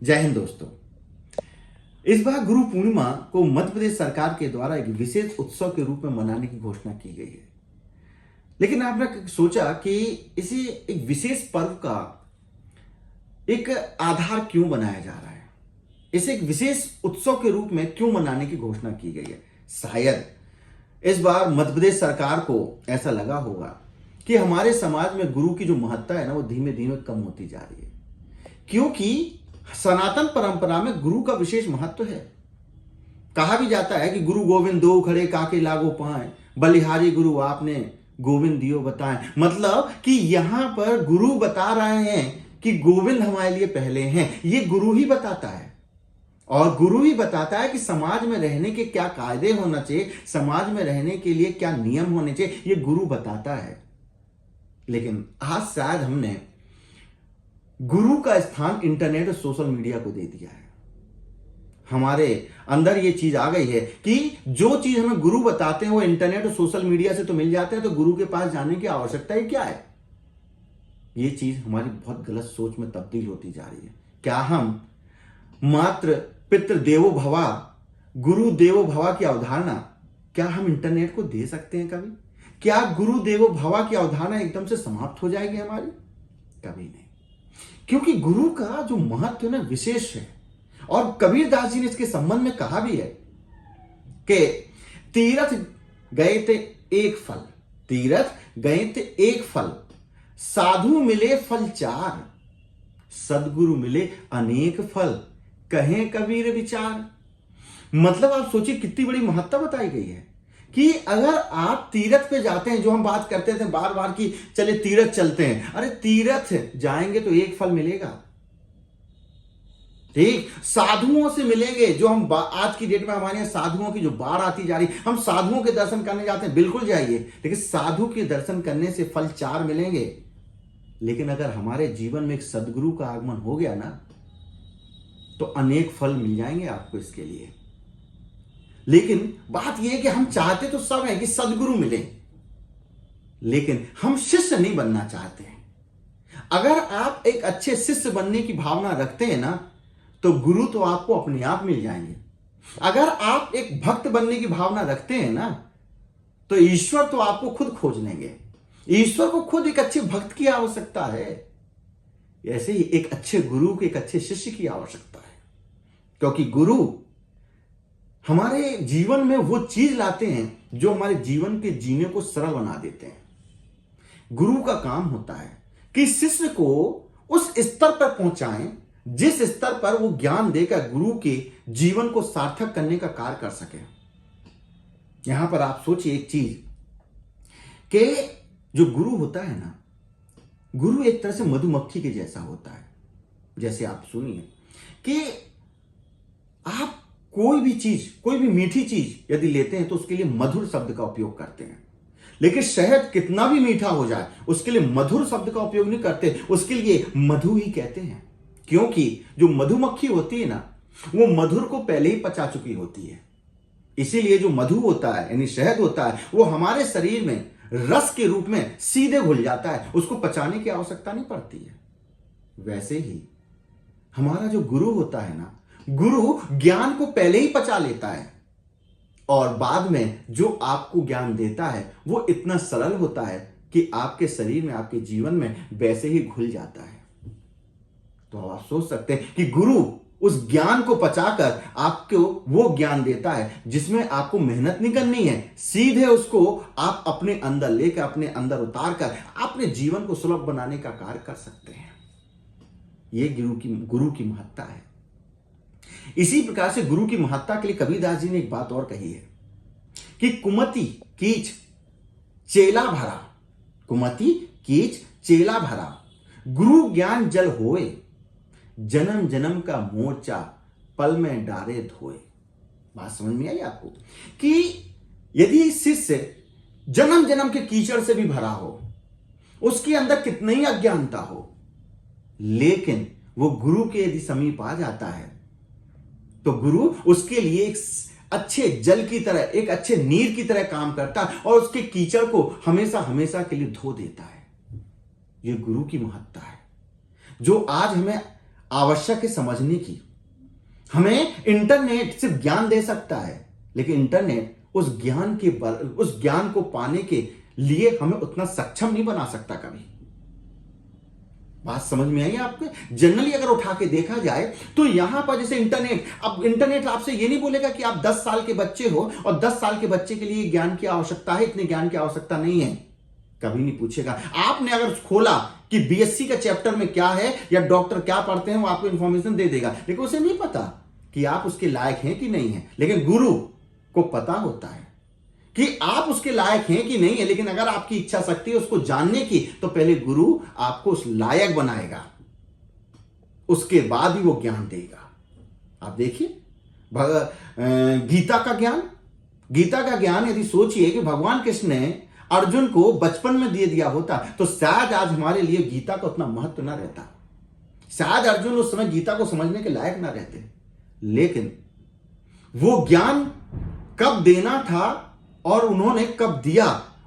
जय हिंद दोस्तों। इस बार गुरु पूर्णिमा को मध्य प्रदेश सरकार के द्वारा एक विशेष उत्सव के रूप में मनाने की घोषणा की गई है। लेकिन आपने सोचा कि इसे एक विशेष पर्व का एक आधार क्यों बनाया जा रहा है, इसे एक विशेष उत्सव के रूप में क्यों मनाने की घोषणा की गई है। शायद इस बार मध्य प्रदेश सरकार को ऐसा लगा होगा कि हमारे समाज में गुरु की जो महत्ता है ना, वो धीमे धीमे कम होती जा रही है, क्योंकि सनातन परंपरा में गुरु का विशेष महत्व है। कहा भी जाता है कि गुरु गोविंद दो खड़े काके लागो पाए, बलिहारी गुरु आपने गोविंद दियो बताए। मतलब कि यहां पर गुरु बता रहे हैं कि गोविंद हमारे लिए पहले हैं। ये गुरु ही बताता है, और गुरु ही बताता है कि समाज में रहने के क्या कायदे होना चाहिए, समाज में रहने के लिए क्या नियम होने चाहिए, ये गुरु बताता है। लेकिन आज शायद हमने गुरु का स्थान इंटरनेट और सोशल मीडिया को दे दिया है। हमारे अंदर ये चीज आ गई है कि जो चीज हमें गुरु बताते हैं वो इंटरनेट और सोशल मीडिया से तो मिल जाते हैं, तो गुरु के पास जाने की आवश्यकता ही क्या है। ये चीज हमारी बहुत गलत सोच में तब्दील होती जा रही है। क्या हम मात्र पितृ देवो भवा, गुरु देवो भवा की अवधारणा क्या हम इंटरनेट को दे सकते हैं कभी? क्या गुरु देवो भवा की अवधारणा एकदम से समाप्त हो जाएगी हमारी? कभी नहीं, क्योंकि गुरु का जो महत्व है ना, विशेष है। और कबीरदास जी ने इसके संबंध में कहा भी है कि तीरथ गए थे एक फल, तीरथ गए थे एक फल, साधु मिले फल चार, सदगुरु मिले अनेक फल, कहें कबीर विचार। मतलब आप सोचिए कितनी बड़ी महत्ता बताई गई है कि अगर आप तीरथ पे जाते हैं, जो हम बात करते थे बार बार कि चले तीरथ चलते हैं, अरे तीरथ जाएंगे तो एक फल मिलेगा, ठीक। साधुओं से मिलेंगे, जो हम आज की डेट में हमारे यहाँ साधुओं की जो बाढ़ आती जा रही, हम साधुओं के दर्शन करने जाते हैं, बिल्कुल जाइए, लेकिन साधु के दर्शन करने से फल चार मिलेंगे। लेकिन अगर हमारे जीवन में एक सदगुरु का आगमन हो गया ना, तो अनेक फल मिल जाएंगे आपको इसके लिए। लेकिन बात यह है कि हम चाहते तो सब है कि सदगुरु मिले, लेकिन हम शिष्य नहीं बनना चाहते हैं। अगर आप एक अच्छे शिष्य बनने की भावना रखते हैं ना, तो गुरु तो आपको अपने आप मिल जाएंगे। अगर आप एक भक्त बनने की भावना रखते हैं ना, तो ईश्वर तो आपको खुद खोज लेंगे। ईश्वर को खुद एक अच्छे भक्त की आवश्यकता है, ऐसे ही एक अच्छे गुरु के, एक अच्छे शिष्य की आवश्यकता है। क्योंकि गुरु हमारे जीवन में वो चीज लाते हैं जो हमारे जीवन के जीने को सरल बना देते हैं। गुरु का काम होता है कि शिष्य को उस स्तर पर पहुंचाएं जिस स्तर पर वो ज्ञान देकर गुरु के जीवन को सार्थक करने का कार्य कर सके। यहां पर आप सोचिए एक चीज कि जो गुरु होता है ना, गुरु एक तरह से मधुमक्खी के जैसा होता है। जैसे आप सुनिए कि आप कोई भी चीज, कोई भी मीठी चीज यदि लेते हैं तो उसके लिए मधुर शब्द का उपयोग करते हैं। लेकिन शहद कितना भी मीठा हो जाए, उसके लिए मधुर शब्द का उपयोग नहीं करते, उसके लिए मधु ही कहते हैं। क्योंकि जो मधुमक्खी होती है ना, वो मधुर को पहले ही पचा चुकी होती है। इसीलिए जो मधु होता है यानी शहद होता है, वो हमारे शरीर में रस के रूप में सीधे घुल जाता है, उसको पचाने की आवश्यकता नहीं पड़ती है। वैसे ही हमारा जो गुरु होता है ना, गुरु ज्ञान को पहले ही पचा लेता है, और बाद में जो आपको ज्ञान देता है वो इतना सरल होता है कि आपके शरीर में, आपके जीवन में वैसे ही घुल जाता है। तो आप सोच सकते हैं कि गुरु उस ज्ञान को पचाकर आपको वो ज्ञान देता है जिसमें आपको मेहनत नहीं करनी है, सीधे उसको आप अपने अंदर लेकर, अपने अंदर उतार कर अपने जीवन को सुलभ बनाने का कार्य कर सकते हैं। ये गुरु की महत्ता है। इसी प्रकार से गुरु की महत्ता के लिए कबीरदास जी ने एक बात और कही है कि कुमति कीच चेला भरा, कुमति कीच चेला भरा, गुरु ज्ञान जल होए, जन्म जन्म का मोर्चा पल में डारे धोए। बात समझ में आई आपको कि यदि शिष्य जन्म जन्म के कीचड़ से भी भरा हो, उसके अंदर कितनी ही अज्ञानता हो, लेकिन वो गुरु के यदि समीप आ जाता है तो गुरु उसके लिए एक अच्छे जल की तरह, एक अच्छे नीर की तरह काम करता है और उसके कीचड़ को हमेशा हमेशा के लिए धो देता है। ये गुरु की महत्ता है, जो आज हमें आवश्यक है समझने की। हमें इंटरनेट सिर्फ ज्ञान दे सकता है, लेकिन इंटरनेट उस ज्ञान को पाने के लिए हमें उतना सक्षम नहीं बना सकता कभी। बात समझ में आई आपको? जनरली अगर उठा के देखा जाए तो यहां पर जैसे अब इंटरनेट आपसे ये नहीं बोलेगा कि आप 10 साल के बच्चे हो और 10 साल के बच्चे के लिए ज्ञान की आवश्यकता है, इतने ज्ञान की आवश्यकता नहीं है, कभी नहीं पूछेगा। आपने अगर खोला कि बीएससी का चैप्टर में क्या है या डॉक्टर क्या पढ़ते हैं, वो आपको इंफॉर्मेशन दे देगा, लेकिन उसे नहीं पता कि आप उसके लायक हैं कि नहीं है। लेकिन गुरु को पता होता है कि आप उसके लायक हैं कि नहीं है, लेकिन अगर आपकी इच्छा शक्ति है उसको जानने की, तो पहले गुरु आपको उस लायक बनाएगा, उसके बाद ही वो ज्ञान देगा। आप देखिए गीता का ज्ञान यदि सोचिए कि भगवान कृष्ण ने अर्जुन को बचपन में दे दिया होता तो शायद आज हमारे लिए गीता का उतना महत्व ना रहता, शायद अर्जुन उस समय गीता को समझने के लायक ना रहते। लेकिन वो ज्ञान कब देना था और उन्होंने कब दिया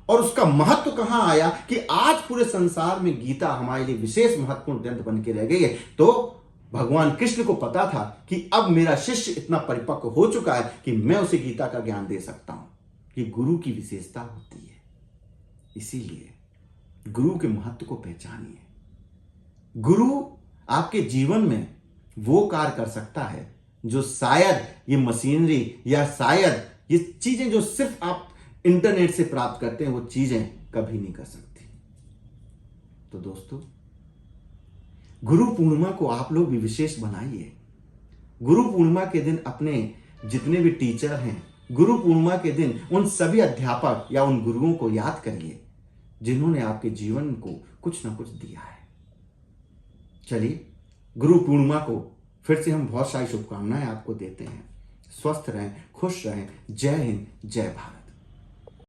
और उसका महत्व कहां आया कि आज पूरे संसार में गीता हमारे लिए विशेष महत्वपूर्ण ग्रंथ बन के रह गई है। तो भगवान कृष्ण को पता था कि अब मेरा शिष्य इतना परिपक्व हो चुका है कि मैं उसे गीता का ज्ञान दे सकता हूं। ये गुरु की विशेषता होती है। इसीलिए गुरु के महत्व को पहचानिए। गुरु आपके जीवन में वो कार्य कर सकता है जो शायद ये मशीनरी या शायद ये चीजें जो सिर्फ आप इंटरनेट से प्राप्त करते हैं, वो चीजें कभी नहीं कर सकती। तो दोस्तों, गुरु पूर्णिमा को आप लोग भी विशेष बनाइए। गुरु पूर्णिमा के दिन अपने जितने भी टीचर हैं, गुरु पूर्णिमा के दिन उन सभी अध्यापक या उन गुरुओं को याद करिए जिन्होंने आपके जीवन को कुछ ना कुछ दिया है। चलिए, गुरु पूर्णिमा को फिर से हम बहुत सारी शुभकामनाएं आपको देते हैं। स्वस्थ रहें, खुश रहें। जय हिंद, जय भारत।